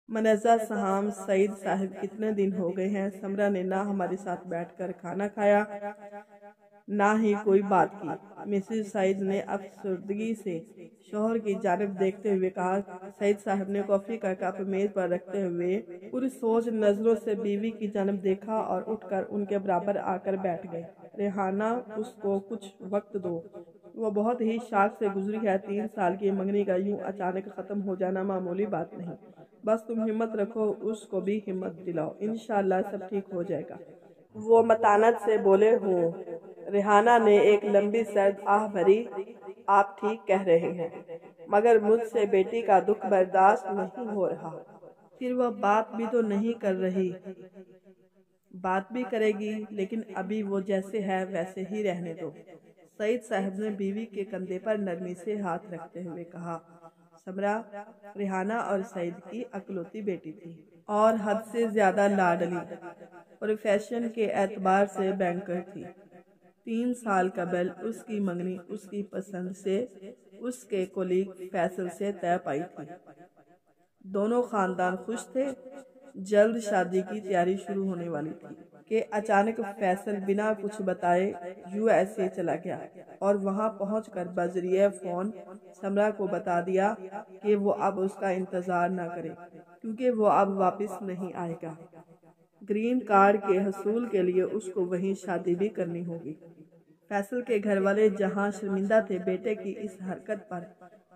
منزہ سہام سعید صاحب کتنے دن ہو گئے ہیں سمرہ نے نہ ہمارے ساتھ بیٹھ کر کھانا کھایا نہ ہی کوئی بات کی۔ مسز سعید نے افسردگی سے شوہر کی جانب دیکھتے ہوئے کہا۔ سعید صاحب نے کافی کا کپ میز پر رکھتے ہوئے پوری سوچ نظروں سے بیوی کی جانب دیکھا اور اٹھ کر ان کے برابر آ کر بیٹھ گئے۔ ریحانہ اس کو کچھ وقت دو، وہ بہت ہی شاک سے گزری ہے۔ 3 سال کی منگنی کا یوں اچانک ختم ہو جانا معمولی بات نہیں۔ بس تم ہمت رکھو، اس کو بھی ہمت دلاؤ، انشاءاللہ سب ٹھیک ہو جائے گا۔ وہ متانت سے بولے ہوں۔ ریحانہ نے ایک لمبی سرد آہ بھری۔ آپ ٹھیک کہہ رہے ہیں، مگر مجھ سے بیٹی کا دکھ برداشت نہیں ہو رہا۔ پھر وہ بات بھی تو نہیں کر رہی۔ بات بھی کرے گی، لیکن ابھی وہ جیسے ہے ویسے ہی رہنے دو۔ سعید صاحب نے بیوی کے کندھے پر نرمی سے ہاتھ رکھتے ہوئے کہا۔ سمرہ ریحانہ اور سعید کی اکلوتی بیٹی تھی اور حد سے زیادہ لاڈلی۔ پروفیشن کے اعتبار سے بینکر تھی۔ 3 سال قبل اس کی منگنی اس کی پسند سے اس کے کولیگ فیصل سے طے پائی تھی۔ دونوں خاندان خوش تھے۔ جلد شادی کی تیاری شروع ہونے والی تھی کہ اچانک فیصل بنا کچھ بتائے USA چلا گیا اور وہاں پہنچ کر بذریعہ فون سمرہ کو بتا دیا کہ وہ اب اس کا انتظار نہ کرے، کیونکہ وہ اب واپس نہیں آئے گا۔ گرین کارڈ کے حصول کے لیے اس کو وہیں شادی بھی کرنی ہوگی۔ فیصل کے گھر والے جہاں شرمندہ تھے بیٹے کی اس حرکت پر،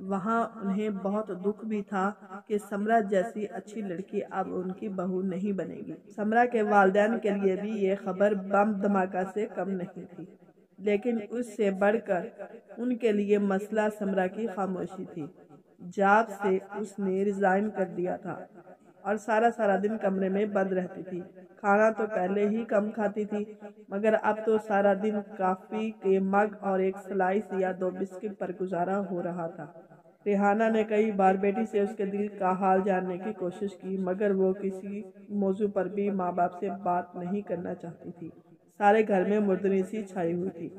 وہاں انہیں بہت دکھ بھی تھا کہ سمرہ جیسی اچھی لڑکی اب ان کی بہو نہیں بنے گی۔ سمرہ کے والدین کے لیے بھی یہ خبر بم دھماکہ سے کم نہیں تھی، لیکن اس سے بڑھ کر ان کے لیے مسئلہ سمرہ کی خاموشی تھی۔ جاب سے اس نے ریزائن کر دیا تھا اور سارا دن کمرے میں بند رہتی تھی۔ کھانا تو پہلے ہی کم کھاتی تھی، مگر اب تو سارا دن کافی کے مگ اور ایک سلائس یا 2 بسکٹ پر گزارا ہو رہا تھا۔ ریحانہ نے کئی بار بیٹی سے اس کے دل کا حال جاننے کی کوشش کی، مگر وہ کسی موضوع پر بھی ماں باپ سے بات نہیں کرنا چاہتی تھی۔ سارے گھر میں مردنی سی چھائی ہوئی تھی۔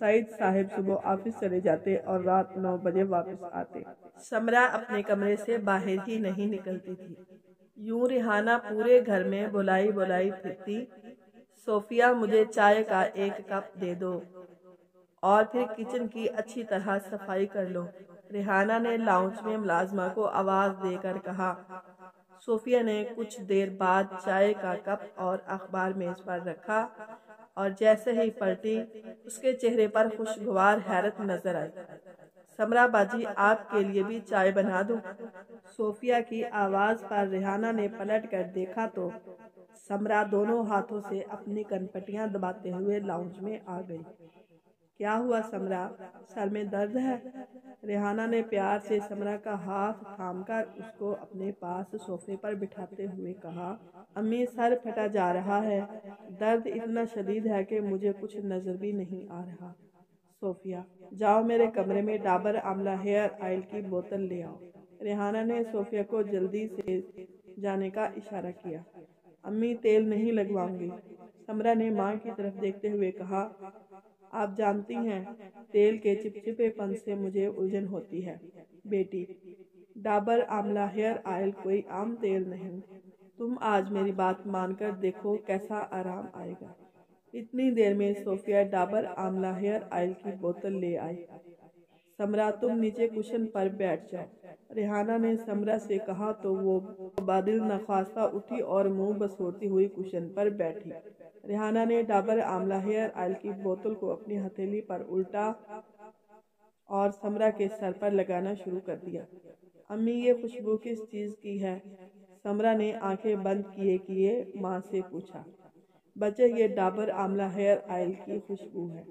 سعید صاحب صبح آفس چلے جاتے اور رات 9 بجے واپس آتے۔ سمرہ اپنے کمرے سے باہر ہی نہیں نکلتی تھی۔ یوں ریحانہ پورے گھر میں بلائی پھرتی۔ صوفیہ مجھے چائے کا 1 کپ دے دو اور پھر کچن کی اچھی طرح صفائی کر لو، ریحانہ نے لاؤنج میں ملازمہ کو آواز دے کر کہا۔ صوفیہ نے کچھ دیر بعد چائے کا کپ اور اخبار میز پر رکھا اور جیسے ہی پلٹی اس کے چہرے پر خوشگوار حیرت نظر آئی۔ سمرہ باجی، آپ کے لیے بھی چائے بنا دوں؟ صوفیہ کی آواز پر ریحانہ نے پلٹ کر دیکھا تو سمرہ دونوں ہاتھوں سے اپنی کنپٹیاں دباتے ہوئے لاؤنج میں آ گئی۔ کیا ہوا سمرہ، سر میں درد ہے؟ ریحانہ نے پیار سے سمرہ کا ہاتھ تھام کر اس کو اپنے پاس صوفے پر بٹھاتے ہوئے کہا۔ امی، سر پھٹا جا رہا ہے، درد اتنا شدید ہے کہ مجھے کچھ نظر بھی نہیں آ رہا۔ صوفیہ، جاؤ میرے کمرے میں ڈابر آملہ ہیئر آئل کی بوتل لے آؤ۔ ریحانہ نے صوفیہ کو جلدی سے جانے کا اشارہ کیا۔ امی، تیل نہیں لگواؤں گی، سمرہ نے ماں کی طرف دیکھتے ہوئے کہا۔ آپ جانتی ہیں تیل کے چپچپے پن سے مجھے الجھن ہوتی ہے بیٹی، ڈابر آملہ ہیئر آئل کوئی عام تیل نہیں، تم آج میری بات مان کر دیکھو کیسا آرام آئے گا۔ اتنی دیر میں صوفیہ ڈابر آملہ ہیئر آئل کی بوتل لے آئی۔ سمرہ، تم نیچے کشن پر بیٹھ جاؤ، ریحانہ نے سمرہ سے کہا تو وہ بادل نخواستہ اٹھی اور منہ بسوڑتی ہوئی کشن پر بیٹھی۔ ریحانہ نے ڈابر آملہ ہیئر آئل کی بوتل کو اپنی ہتھیلی پر الٹا اور سمرہ کے سر پر لگانا شروع کر دیا۔ امی، یہ خوشبو کس چیز کی ہے؟ سمرہ نے آنکھیں بند کیے ماں سے پوچھا۔ بچے، یہ ڈابر آملہ ہیئر آئل کی خوشبو ہے،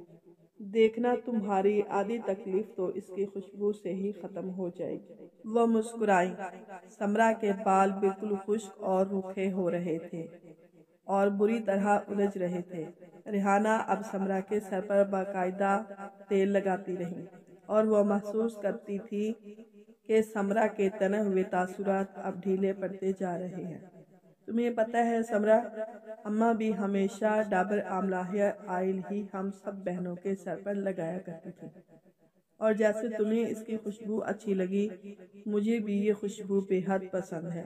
دیکھنا تمہاری آدھی تکلیف تو اس کی خوشبو سے ہی ختم ہو جائے گی۔ وہ مسکرائیں۔ سمرہ کے بال بالکل خشک اور روکھے ہو رہے تھے اور بری طرح الجھ رہے تھے۔ ریحانہ اب سمرہ کے سر پر باقاعدہ تیل لگاتی رہی اور وہ محسوس کرتی تھی کہ سمرہ کے تنے ہوئے تاثرات اب ڈھیلے پڑتے جا رہے ہیں۔ تمہیں پتہ ہے سمرہ، اماں بھی ہمیشہ ڈابر آملہ ہیئر آئل ہی ہم سب بہنوں کے سر پر لگایا کرتی تھی، اور جیسے تمہیں اس کی خوشبو اچھی لگی، مجھے بھی یہ خوشبو بے حد پسند ہے۔